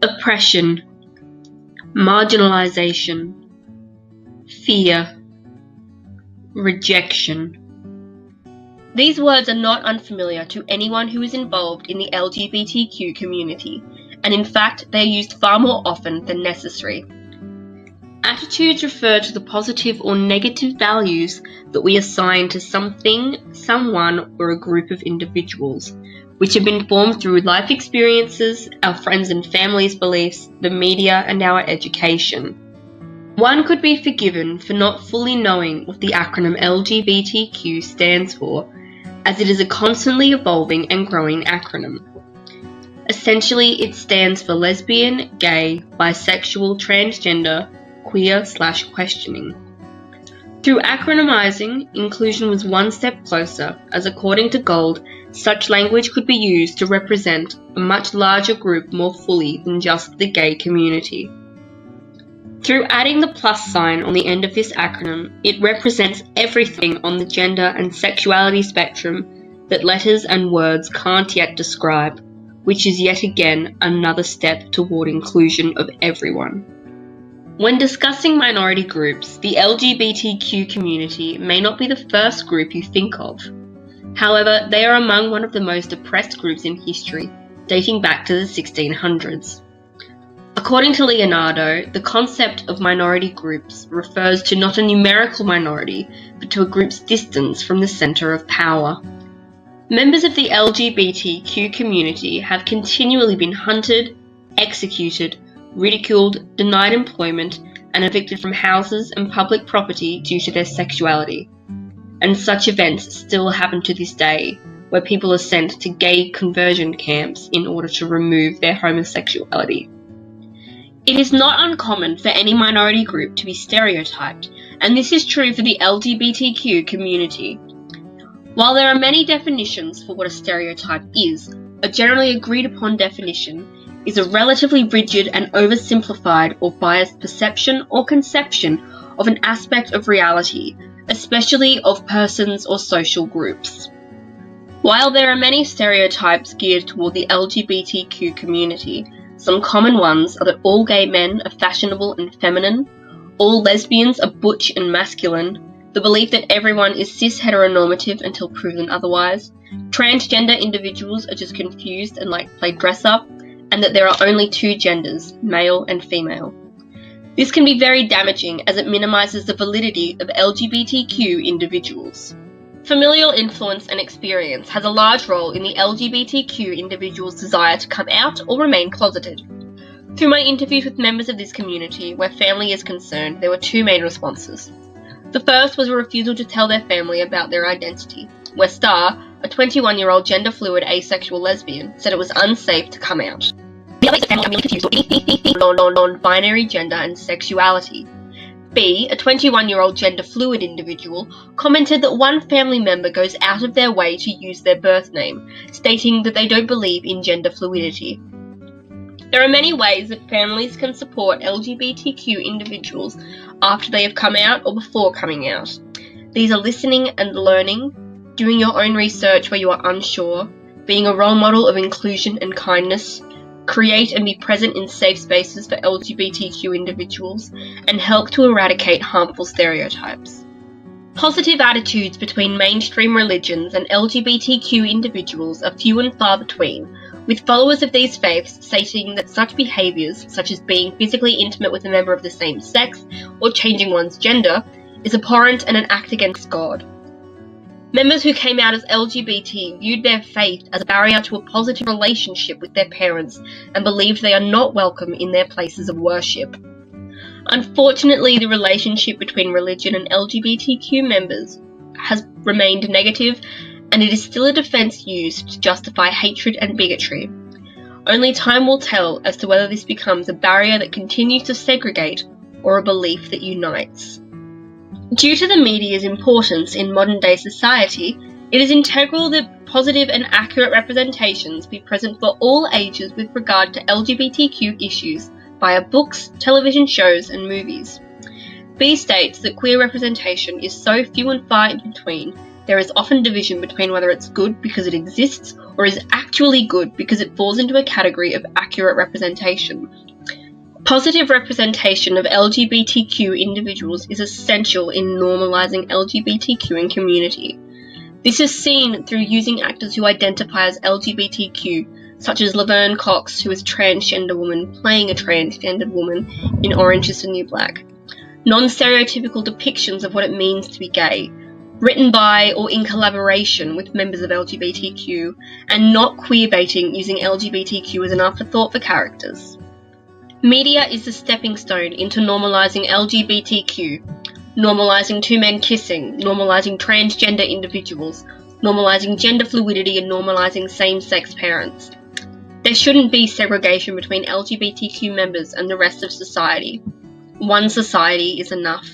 oppression, marginalization, fear, rejection. These words are not unfamiliar to anyone who is involved in the LGBTQ community, and in fact they are used far more often than necessary. Attitudes refer to the positive or negative values that we assign to something, someone, or a group of individuals, which have been formed through life experiences, our friends and family's beliefs, the media, and our education. One could be forgiven for not fully knowing what the acronym LGBTQ stands for, as it is a constantly evolving and growing acronym. Essentially, it stands for lesbian, gay, bisexual, transgender, queer/questioning. Through acronymizing, inclusion was one step closer, as according to Gold, such language could be used to represent a much larger group more fully than just the gay community. Through adding the plus sign on the end of this acronym, it represents everything on the gender and sexuality spectrum that letters and words can't yet describe, which is yet again another step toward inclusion of everyone. When discussing minority groups, the LGBTQ community may not be the first group you think of. However, they are among one of the most oppressed groups in history, dating back to the 1600s. According to Leonardo, the concept of minority groups refers to not a numerical minority, but to a group's distance from the centre of power. Members of the LGBTQ community have continually been hunted, executed, ridiculed, denied employment, and evicted from houses and public property due to their sexuality. And such events still happen to this day, where people are sent to gay conversion camps in order to remove their homosexuality. It is not uncommon for any minority group to be stereotyped, and this is true for the LGBTQ community. While there are many definitions for what a stereotype is, a generally agreed upon definition is a relatively rigid and oversimplified or biased perception or conception of an aspect of reality, especially of persons or social groups. While there are many stereotypes geared toward the LGBTQ community, some common ones are that all gay men are fashionable and feminine, all lesbians are butch and masculine, the belief that everyone is cis-heteronormative until proven otherwise, transgender individuals are just confused and like to play dress-up, and that there are only two genders, male and female. This can be very damaging as it minimises the validity of LGBTQ individuals. Familial influence and experience has a large role in the LGBTQ individual's desire to come out or remain closeted. Through my interviews with members of this community where family is concerned, there were two main responses. The first was a refusal to tell their family about their identity, where Star, a 21-year-old gender-fluid asexual lesbian, said it was unsafe to come out. The other is that family are really confused with anything non-binary gender and sexuality. B, a 21-year-old gender-fluid individual, commented that one family member goes out of their way to use their birth name, stating that they don't believe in gender fluidity. There are many ways that families can support LGBTQ individuals after they have come out or before coming out. These are listening and learning, doing your own research where you are unsure, being a role model of inclusion and kindness, create and be present in safe spaces for LGBTQ individuals, and help to eradicate harmful stereotypes. Positive attitudes between mainstream religions and LGBTQ individuals are few and far between, with followers of these faiths stating that such behaviours, such as being physically intimate with a member of the same sex or changing one's gender, is abhorrent and an act against God. Members who came out as LGBT viewed their faith as a barrier to a positive relationship with their parents and believed they are not welcome in their places of worship. Unfortunately, the relationship between religion and LGBTQ members has remained negative, and it is still a defence used to justify hatred and bigotry. Only time will tell as to whether this becomes a barrier that continues to segregate or a belief that unites. Due to the media's importance in modern-day society, it is integral that positive and accurate representations be present for all ages with regard to LGBTQ issues via books, television shows, and movies. B states that queer representation is so few and far in between there is often division between whether it's good because it exists or is actually good because it falls into a category of accurate representation. Positive representation of LGBTQ individuals is essential in normalising LGBTQ in community. This is seen through using actors who identify as LGBTQ, such as Laverne Cox, who is a transgender woman playing a transgendered woman in Orange is the New Black. Non-stereotypical depictions of what it means to be gay, written by or in collaboration with members of LGBTQ, and not queerbaiting using LGBTQ as an afterthought for characters. Media is the stepping stone into normalising LGBTQ, normalising two men kissing, normalising transgender individuals, normalising gender fluidity, and normalising same-sex parents. There shouldn't be segregation between LGBTQ members and the rest of society. One society is enough.